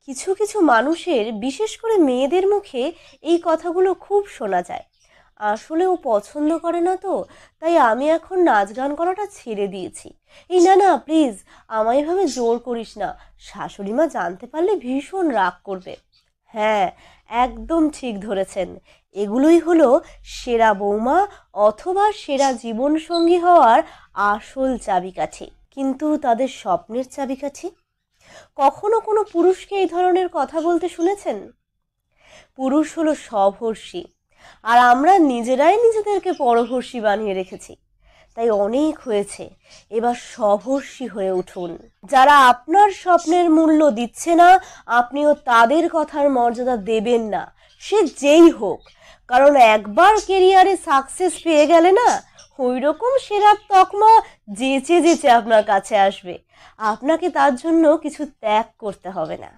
কিছু কিছু মানুষের, বিশেষ করে মেয়েদের মুখে এই কথাগুলো খুব শোনা যায়। আসলে ও পছন্দ করে না তো, তাই আমি এখন নাচ গান করাটা ছেড়ে দিয়েছি। এই না না, প্লিজ আমায় এভাবে জোর করিস না, শাশুড়ি মা জানতে পারলে ভীষণ রাগ করবে। হ্যাঁ, একদম ঠিক ধরেছেন। এগুলোই হলো সেরা বৌমা অথবা সেরা জীবনসঙ্গী হওয়ার আসল চাবিকাঠি। কিন্তু তাদের স্বপ্নের চাবিকাঠি? কখনো কোনো পুরুষকে এই ধরনের কথা বলতে শুনেছেন? পুরুষ হলো স্বভর্ষী, আর আমরা নিজেরাই নিজেদেরকে পরভর্ষী বানিয়ে রেখেছি। তাই অনেক হয়েছে, এবার স্বভর্ষী হয়ে উঠুন। যারা আপনার স্বপ্নের মূল্য দিচ্ছে না, আপনিও তাদের কথার মর্যাদা দেবেন না, সে যেই হোক। কারণ একবার কেরিয়ারে সাকসেস পেয়ে গেলে না, ওই রকম সেরার তকমা যেচে যেচে আপনার কাছে আসবে। আপনাকে তার জন্য কিছু ত্যাগ করতে হবে না।